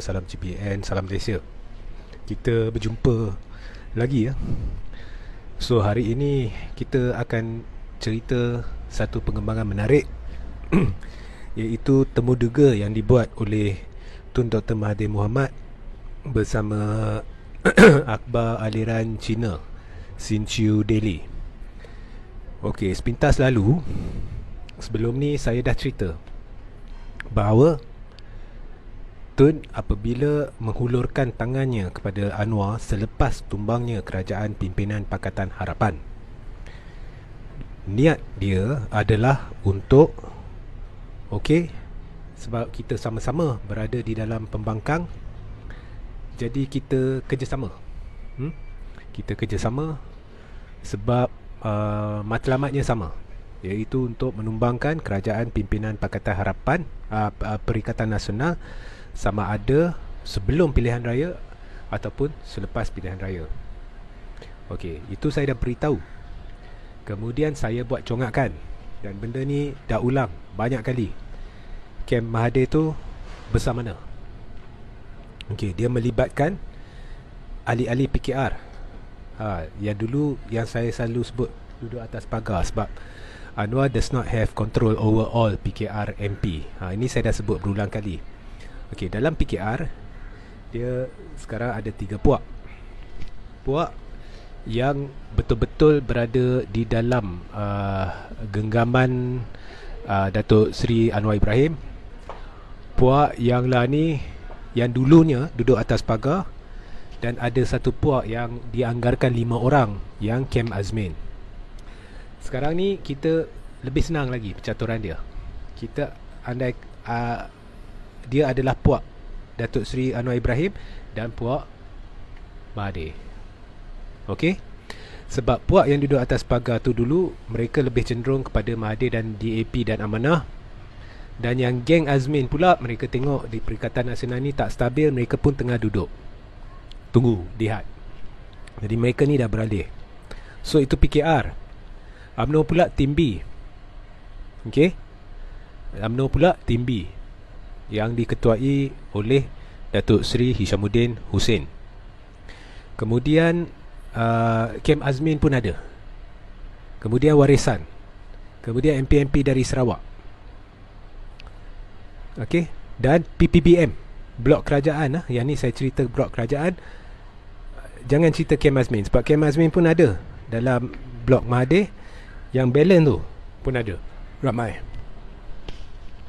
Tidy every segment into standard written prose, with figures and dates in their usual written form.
Salam GPN, salam Malaysia. Kita berjumpa lagi ya. So hari ini kita akan cerita satu pengembangan menarik iaitu temu dega yang dibuat oleh Tun Dr. Mahathir Mohamad bersama akhbar aliran Cina Xinqiu Daily. Okey, sepintas lalu sebelum ni saya dah cerita bahawa Tun apabila menghulurkan tangannya kepada Anwar selepas tumbangnya kerajaan pimpinan Pakatan Harapan, niat dia adalah untuk sebab kita sama-sama berada di dalam pembangkang, jadi kita kerjasama. Kita kerjasama sebab matlamatnya sama, iaitu untuk menumbangkan kerajaan pimpinan Pakatan Harapan, Perikatan Nasional, sama ada sebelum pilihan raya ataupun selepas pilihan raya. Okey, itu saya dah beritahu. Kemudian saya buat congakan, dan benda ni dah ulang banyak kali. Kem Mahathir tu besar mana? Okey, dia melibatkan ahli-ahli PKR. Yang dulu yang saya selalu sebut duduk atas pagar, sebab Anwar does not have control over all PKR MP. Ini saya dah sebut berulang kali. Okey, dalam PKR dia sekarang ada 3 puak. Puak yang betul-betul berada di dalam genggaman Datuk Seri Anwar Ibrahim. Puak yang lah ni yang dulunya duduk atas pagar, dan ada satu puak yang dianggarkan 5 orang yang Kem Azmin. Sekarang ni kita lebih senang lagi percaturan dia. Kita andai dia adalah puak Datuk Seri Anwar Ibrahim dan puak Mahathir. Okey? Sebab puak yang duduk atas pagar tu dulu mereka lebih cenderung kepada Mahathir dan DAP dan Amanah. Dan yang geng Azmin pula, mereka tengok di Perikatan Nasional ni tak stabil, mereka pun tengah duduk tunggu, lihat. Jadi mereka ni dah beralih. So itu PKR. UMNO pula tim B. Okey? UMNO pula tim B yang diketuai oleh Datuk Seri Hishamuddin Hussein. Kemudian Kem Azmin pun ada. Kemudian Warisan. Kemudian MP-MP dari Sarawak. Okey, dan PPBM, blok kerajaan. Yang ni saya cerita blok kerajaan. Jangan cerita Kem Azmin, sebab Kem Azmin pun ada dalam blok Mahathir. Yang balance tu pun ada ramai.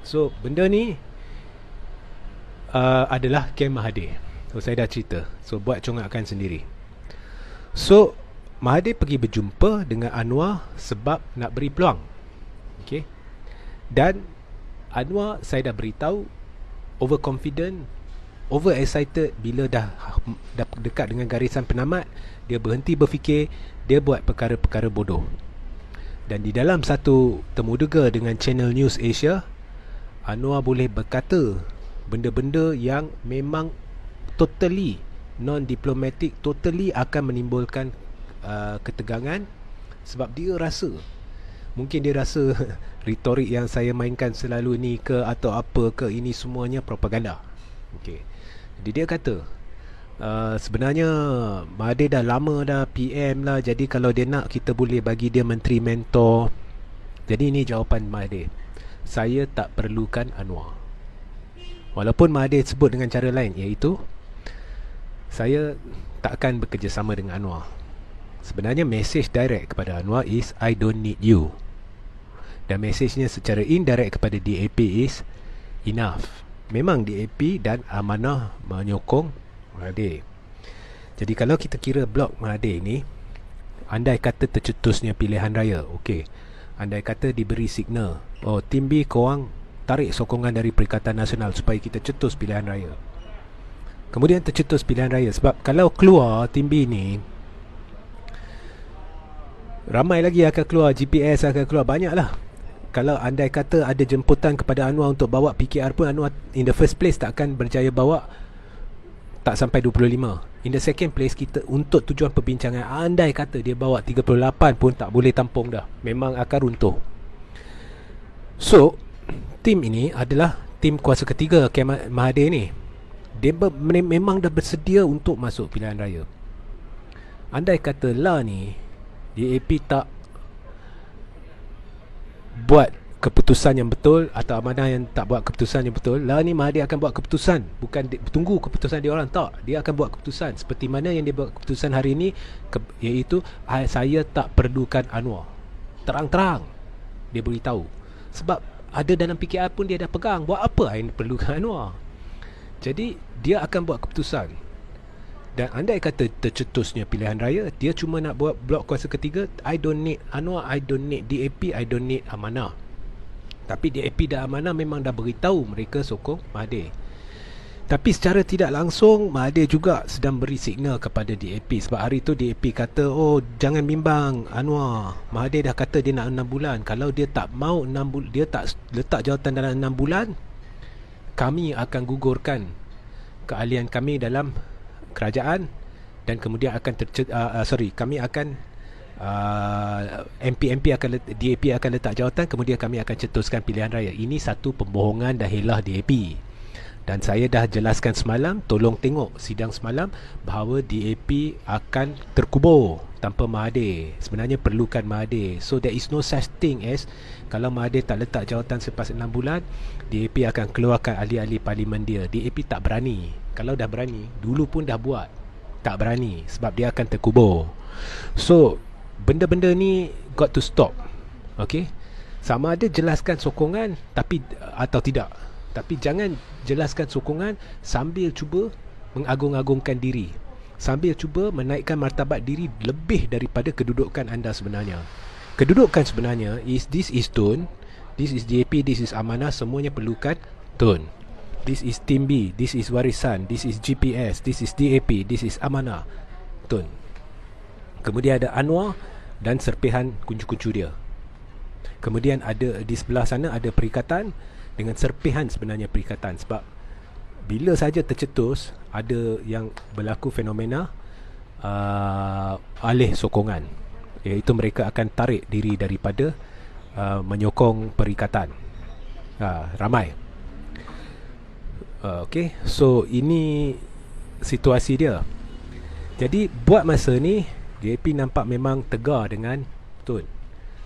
So benda ni adalah Kem Mahathir. So saya dah cerita. So buat congakan sendiri. So Mahathir pergi berjumpa dengan Anwar sebab nak beri peluang. Okey. Dan Anwar saya dah beritahu overconfident, overexcited. Bila dah dekat dengan garisan penamat, dia berhenti berfikir, dia buat perkara-perkara bodoh. Dan di dalam satu temu dega dengan Channel News Asia, Anwar boleh berkata benda-benda yang memang totally non-diplomatic, totally akan menimbulkan ketegangan. Sebab dia rasa, mungkin dia rasa retorik yang saya mainkan selalu ni ke atau apa ke, ini semuanya propaganda. Okay. Jadi dia kata sebenarnya Mahathir dah lama dah PM lah, jadi kalau dia nak, kita boleh bagi dia menteri mentor. Jadi ini jawapan Mahathir: saya tak perlukan Anwar. Walaupun Mahathir sebut dengan cara lain, iaitu saya tak akan bekerjasama dengan Anwar. Sebenarnya message direct kepada Anwar is I don't need you. Dan messagenya secara indirect kepada DAP is enough. Memang DAP dan Amanah menyokong Mahathir. Jadi kalau kita kira blok Mahathir ni, andai kata tercetusnya pilihan raya, okey, andai kata diberi signal, oh tim B korang tarik sokongan dari Perikatan Nasional supaya kita cetus pilihan raya. Kemudian tercetus pilihan raya. Sebab kalau keluar tim B ni, ramai lagi akan keluar, GPS akan keluar, banyak lah. Kalau andai kata ada jemputan kepada Anwar untuk bawa PKR pun, Anwar in the first place tak akan berjaya bawa, tak sampai 25. In the second place, kita untuk tujuan perbincangan, andai kata dia bawa 38 pun tak boleh tampung dah, memang akan runtuh. So tim ini adalah tim kuasa ketiga Kem Mahathir ni. Dia memang dah bersedia untuk masuk pilihan raya. Andai kata lah ni DAP tak buat keputusan yang betul, atau Amanah yang tak buat keputusan yang betul, lah ni Mahathir akan buat keputusan. Bukan tunggu keputusan dia orang, tak. Dia akan buat keputusan seperti mana yang dia buat keputusan hari ini, iaitu saya tak perlukan Anwar. Terang-terang dia beritahu. Sebab ada dalam PKR pun dia dah pegang. Buat apa yang perlukan Anwar? Jadi dia akan buat keputusan. Dan andai kata tercetusnya pilihan raya, dia cuma nak buat blok kuasa ketiga. I don't need Anwar, I don't need DAP, I don't need Amanah. Tapi DAP dan Amanah memang dah beritahu mereka sokong Mahathir. Tapi secara tidak langsung Mahathir juga sedang beri signal kepada DAP. Sebab hari tu DAP kata, oh jangan bimbang Anwar, Mahathir dah kata dia nak 6 bulan. Kalau dia tak mau 6 bulan, dia tak letak jawatan dalam 6 bulan, kami akan gugurkan keahlian kami dalam kerajaan, dan kemudian akan kami akan MP akan DAP akan letak jawatan, kemudian kami akan cetuskan pilihan raya. Ini satu pembohongan dah helah DAP. Dan saya dah jelaskan semalam, tolong tengok sidang semalam, bahawa DAP akan terkubur tanpa Mahathir. Sebenarnya perlukan Mahathir. So there is no such thing as kalau Mahathir tak letak jawatan selepas 6 bulan, DAP akan keluarkan ahli-ahli parlimen dia. DAP tak berani. Kalau dah berani, dulu pun dah buat. Tak berani sebab dia akan terkubur. So benda-benda ni got to stop. Okay, sama ada jelaskan sokongan atau tidak. Tapi jangan jelaskan sokongan sambil cuba mengagung-agungkan diri, sambil cuba menaikkan martabat diri lebih daripada kedudukan anda sebenarnya. Kedudukan sebenarnya this is Tun, this is DAP, this is Amanah, semuanya perlukan Tun. This is Tim B, this is Warisan, this is GPS, this is DAP, this is Amanah, Tun. Kemudian ada Anwar dan serpihan kuncu-kuncu dia. Kemudian ada di sebelah sana ada perikatan dengan serpihan sebenarnya perikatan. Sebab bila saja tercetus, ada yang berlaku fenomena alih sokongan, iaitu mereka akan tarik diri daripada menyokong perikatan. Ramai. Okay, so ini situasi dia. Jadi buat masa ni DAP nampak memang tegar dengan Tun.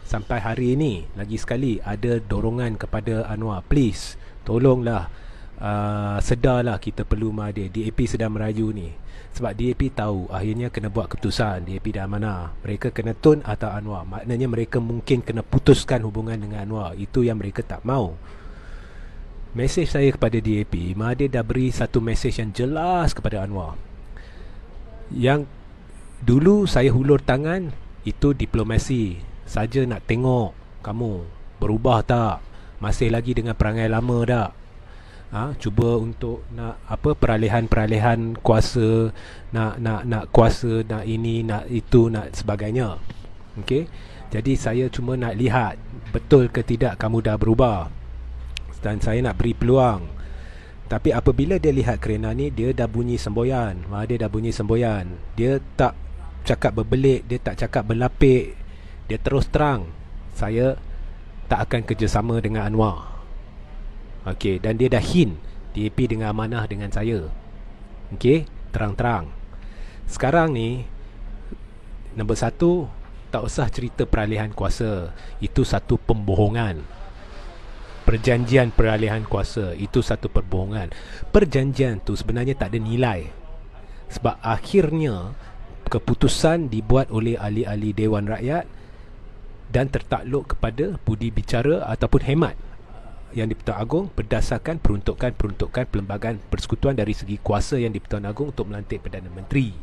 Sampai hari ini lagi sekali ada dorongan kepada Anwar, please tolonglah, sedarlah kita perlu Mahathir. DAP sedang merayu ni. Sebab DAP tahu akhirnya kena buat keputusan, DAP dan Amanah. Mereka kena Tun atau Anwar. Maknanya mereka mungkin kena putuskan hubungan dengan Anwar. Itu yang mereka tak mau. Mesej saya kepada DAP, Mahathir dah beri satu mesej yang jelas kepada Anwar. Yang dulu saya hulur tangan, itu diplomasi. Saja nak tengok kamu berubah tak, masih lagi dengan perangai lama tak. Cuba untuk nak peralihan kuasa, nak kuasa, nak ini, nak itu, nak sebagainya. Okey. Jadi saya cuma nak lihat betul ke tidak kamu dah berubah. Dan saya nak beri peluang. Tapi apabila dia lihat kerana ni, dia dah bunyi semboyan. Dia dah bunyi semboyan. Dia tak cakap berbelit, dia tak cakap berlapik. Dia terus terang, saya tak akan kerjasama dengan Anwar. Okey, dan dia dah hint DAP dengan Amanah dengan saya. Okey, terang-terang. Sekarang ni nombor satu, tak usah cerita peralihan kuasa. Itu satu pembohongan. Perjanjian peralihan kuasa itu satu perbohongan. Perjanjian tu sebenarnya tak ada nilai. Sebab akhirnya keputusan dibuat oleh ahli-ahli Dewan Rakyat dan tertakluk kepada budi bicara ataupun hemat yang di-Pertuan Agong berdasarkan peruntukan Perlembagaan Persekutuan dari segi kuasa yang di-Pertuan Agong untuk melantik Perdana Menteri.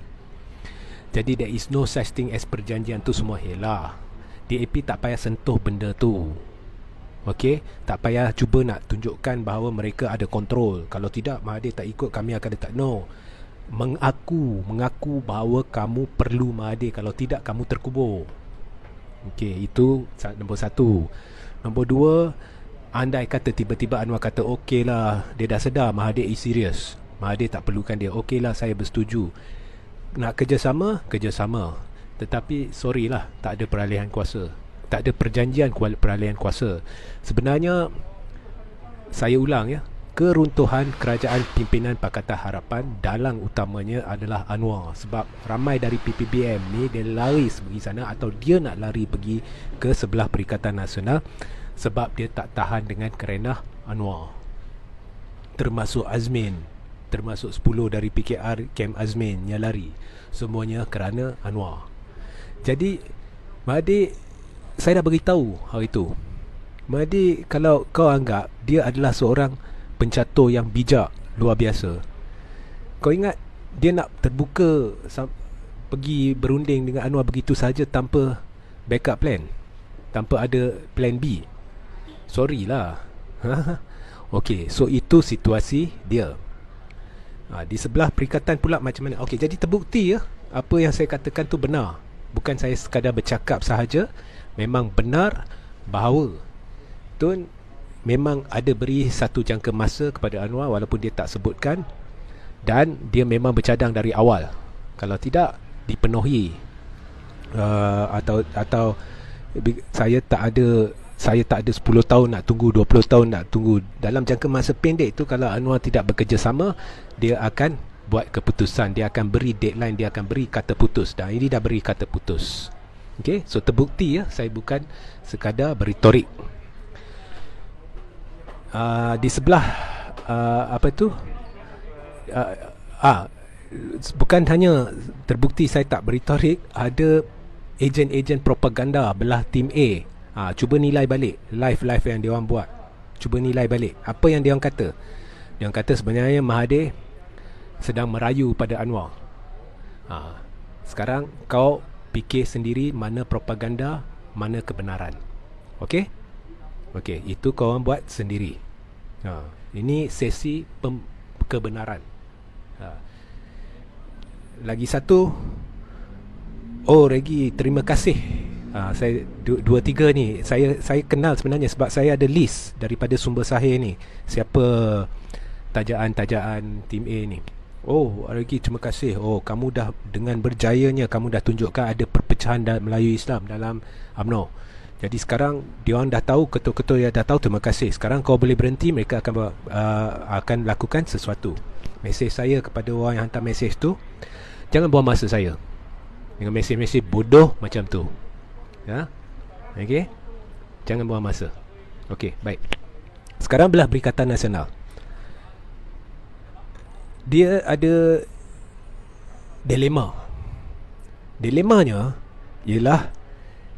Jadi there is no such thing as perjanjian tu semua helah. DAP tak payah sentuh benda tu. Okey, tak payah cuba nak tunjukkan bahawa mereka ada kontrol. Kalau tidak, Mahathir tak ikut, kami akan letak. No. Mengaku bahawa kamu perlu Mahathir. Kalau tidak, kamu terkubur. Okey, itu nombor satu. Nombor dua, andai kata tiba-tiba Anwar kata, okey lah, dia dah sedar Mahathir is serious, Mahathir tak perlukan dia. Okey lah, saya bersetuju. Nak kerjasama, tetapi sorry lah, tak ada peralihan kuasa, tak ada perjanjian peralihan kuasa. Sebenarnya saya ulang ya, keruntuhan kerajaan pimpinan Pakatan Harapan, dalang utamanya adalah Anwar. Sebab ramai dari PPBM ni dia lari pergi sana, atau dia nak lari pergi ke sebelah Perikatan Nasional sebab dia tak tahan dengan kerenah Anwar. Termasuk Azmin, termasuk 10 dari PKR Kem Azmin yang lari, semuanya kerana Anwar. Jadi Mahathir, saya dah beritahu hari tu, Mahathir, kalau kau anggap dia adalah seorang pencatur yang bijak luar biasa, kau ingat dia nak terbuka pergi berunding dengan Anwar begitu saja tanpa backup plan, tanpa ada plan B? Sorry lah. Okey, so itu situasi dia. Di sebelah perikatan pula macam mana? Okey, jadi terbukti ya, apa yang saya katakan tu benar. Bukan saya sekadar bercakap sahaja, memang benar bahawa Tun memang ada beri satu jangka masa kepada Anwar walaupun dia tak sebutkan, dan dia memang bercadang dari awal kalau tidak dipenuhi, atau saya tak ada 10 tahun nak tunggu, 20 tahun nak tunggu. Dalam jangka masa pendek itu, kalau Anwar tidak bekerjasama, dia akan buat keputusan, dia akan beri deadline, dia akan beri kata putus. Dan ini dah beri kata putus. Okay, so terbukti ya, saya bukan sekadar berretorik. Di sebelah bukan hanya terbukti saya tak berretorik, ada ejen-ejen propaganda belah tim A. Cuba nilai balik live yang dia orang buat. Cuba nilai balik apa yang dia orang kata. Dia orang kata sebenarnya Mahathir sedang merayu pada Anwar. Sekarang kau fikir sendiri mana propaganda, mana kebenaran. Okey? Okey, itu kau orang buat sendiri. Ini sesi kebenaran. Lagi satu, Regi, terima kasih. Saya 2-3 ni saya kenal sebenarnya, sebab saya ada list daripada sumber sahih ni, siapa tajaan tim A ni. Regi, terima kasih. Kamu dah, dengan berjayanya kamu dah tunjukkan ada perpecahan Melayu Islam dalam UMNO. Jadi sekarang dia orang dah tahu, ketua-ketua yang dah tahu, terima kasih. Sekarang kau boleh berhenti, mereka akan lakukan sesuatu. Mesej saya kepada orang yang hantar mesej tu, jangan buang masa saya dengan mesej-mesej bodoh macam tu. Okey? Jangan buang masa. Okey, baik. Sekarang belah Perikatan Nasional, dia ada dilema. Dilemanya ialah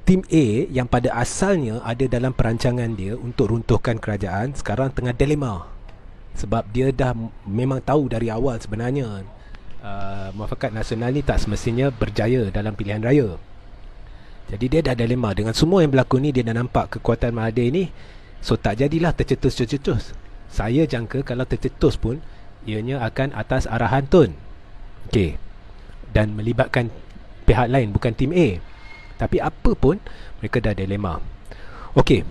tim A yang pada asalnya ada dalam perancangan dia untuk runtuhkan kerajaan, sekarang tengah dilema. Sebab dia dah memang tahu dari awal sebenarnya Muafakat Nasional ni tak semestinya berjaya dalam pilihan raya. Jadi dia dah dilema. Dengan semua yang berlaku ni, dia dah nampak kekuatan Mahathir ni. So tak jadilah tercetus-cetus. Saya jangka kalau tercetus pun, ianya akan atas arahan Tun. Okey. Dan melibatkan pihak lain, bukan tim A. Tapi apa pun, mereka dah dilema. Okey,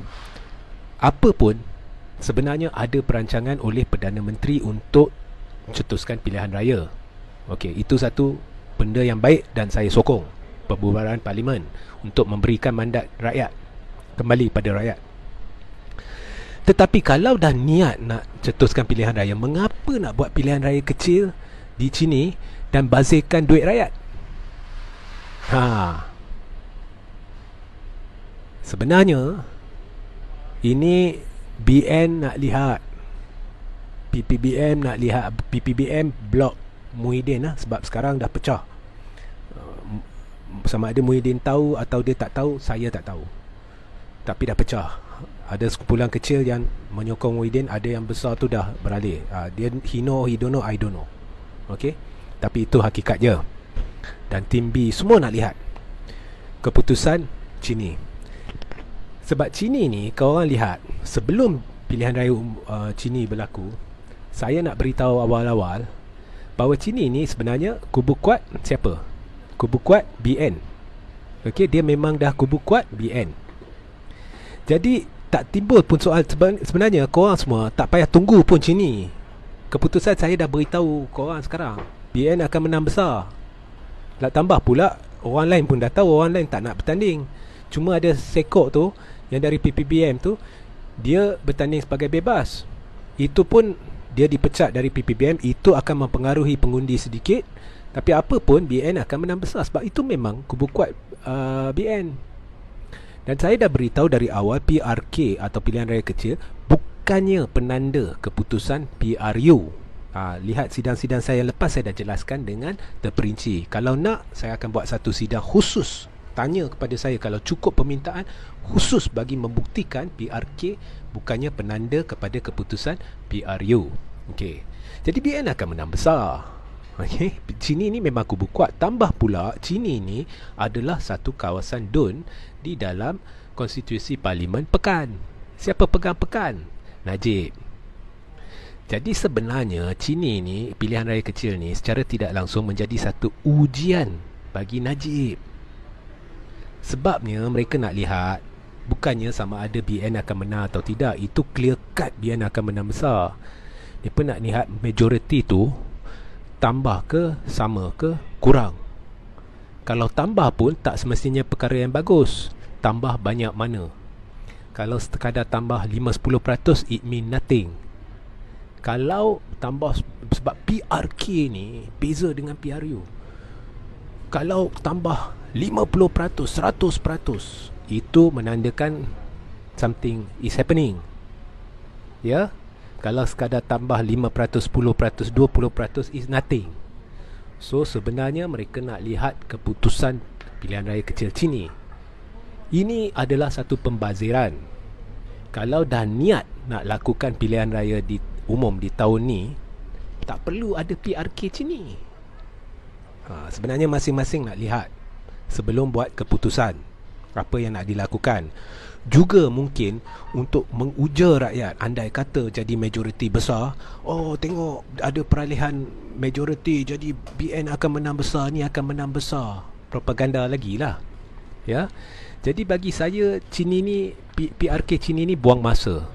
apa pun, sebenarnya ada perancangan oleh Perdana Menteri untuk cetuskan pilihan raya. Okey, itu satu benda yang baik dan saya sokong pembubaran parlimen untuk memberikan mandat rakyat, kembali pada rakyat. Tetapi kalau dah niat nak cetuskan pilihan raya, mengapa nak buat pilihan raya kecil di sini dan bazirkan duit rakyat? Sebenarnya ini BN nak lihat, PPBM nak lihat. PPBM blok Muhyiddin sebab sekarang dah pecah. Sama ada Muhyiddin tahu atau dia tak tahu, saya tak tahu. Tapi dah pecah. Ada sekumpulan kecil yang menyokong Muhyiddin, ada yang besar tu dah beralih. Dia he know, he don't know, I don't know. Okey, tapi itu hakikat je. Dan tim B semua nak lihat keputusan Cini. Sebab Cini ni, kau orang lihat, sebelum pilihan raya Cini berlaku, saya nak beritahu awal-awal bahawa Cini ni sebenarnya kubu kuat siapa? Kubu kuat BN. Okey, dia memang dah kubu kuat BN. Jadi tak timbul pun soal. Sebenarnya korang semua tak payah tunggu pun Cini. Keputusan saya dah beritahu korang sekarang, BN akan menang besar. Nak tambah pula, orang lain pun dah tahu, orang lain tak nak bertanding. Cuma ada Sekok tu, yang dari PPBM tu, dia bertanding sebagai bebas. Itu pun dia dipecat dari PPBM, itu akan mempengaruhi pengundi sedikit. Tapi apa pun, BN akan menang besar. Sebab itu memang kubu kuat BN. Dan saya dah beritahu dari awal, PRK atau pilihan raya kecil bukannya penanda keputusan PRU. Lihat sidang-sidang saya lepas, saya dah jelaskan dengan terperinci. Kalau nak, saya akan buat satu sidang khusus. Tanya kepada saya kalau cukup permintaan khusus bagi membuktikan PRK bukannya penanda kepada keputusan PRU. Okey. Jadi BN akan menang besar. Okey, Chini ni memang kubu kuat. Tambah pula Chini ni adalah satu kawasan DUN di dalam konstitusi Parlimen Pekan. Siapa pegang Pekan? Najib. Jadi sebenarnya Chini ni, pilihan raya kecil ni, secara tidak langsung menjadi satu ujian bagi Najib. Sebabnya mereka nak lihat bukannya sama ada BN akan menang atau tidak. Itu clear cut BN akan menang besar. Mereka nak lihat majoriti tu tambah ke, sama ke, kurang. Kalau tambah pun tak semestinya perkara yang bagus. Tambah banyak mana? Kalau sekadar tambah 5-10%, it mean nothing. Kalau tambah, sebab PRK ni beza dengan PRU. Kalau tambah 50%, 100%, itu menandakan something is happening. Ya? Kalau sekadar tambah 5%, 10%, 20% is nothing. So sebenarnya mereka nak lihat keputusan pilihan raya kecil Chini. Ini adalah satu pembaziran. Kalau dah niat nak lakukan pilihan raya di umum di tahun ni, tak perlu ada PRK Chini. Sebenarnya masing-masing nak lihat sebelum buat keputusan apa yang nak dilakukan. Juga mungkin untuk menguja rakyat, andai kata jadi majoriti besar, tengok ada peralihan majoriti, jadi BN akan menang besar, ni akan menang besar. Propaganda lagi lah. Ya. Jadi bagi saya, Chini ni, PRK Chini ni buang masa.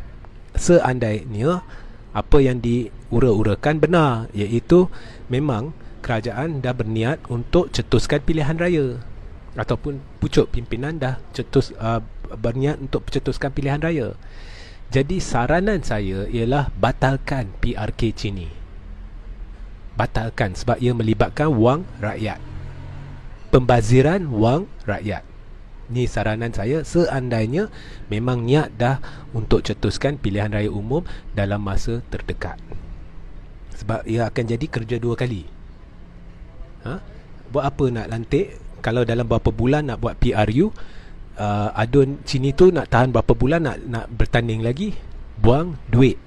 Seandainya apa yang diura-urakan benar, iaitu memang kerajaan dah berniat untuk cetuskan pilihan raya, ataupun pucuk pimpinan dah berniat untuk cetuskan pilihan raya. Jadi saranan saya ialah batalkan PRK Chini. Batalkan, sebab ia melibatkan wang rakyat, pembaziran wang rakyat. Ni saranan saya seandainya memang niat dah untuk cetuskan pilihan raya umum dalam masa terdekat. Sebab ia akan jadi kerja dua kali. Buat apa nak lantik kalau dalam berapa bulan nak buat PRU? Adun Chini tu nak tahan berapa bulan nak bertanding lagi? Buang duit.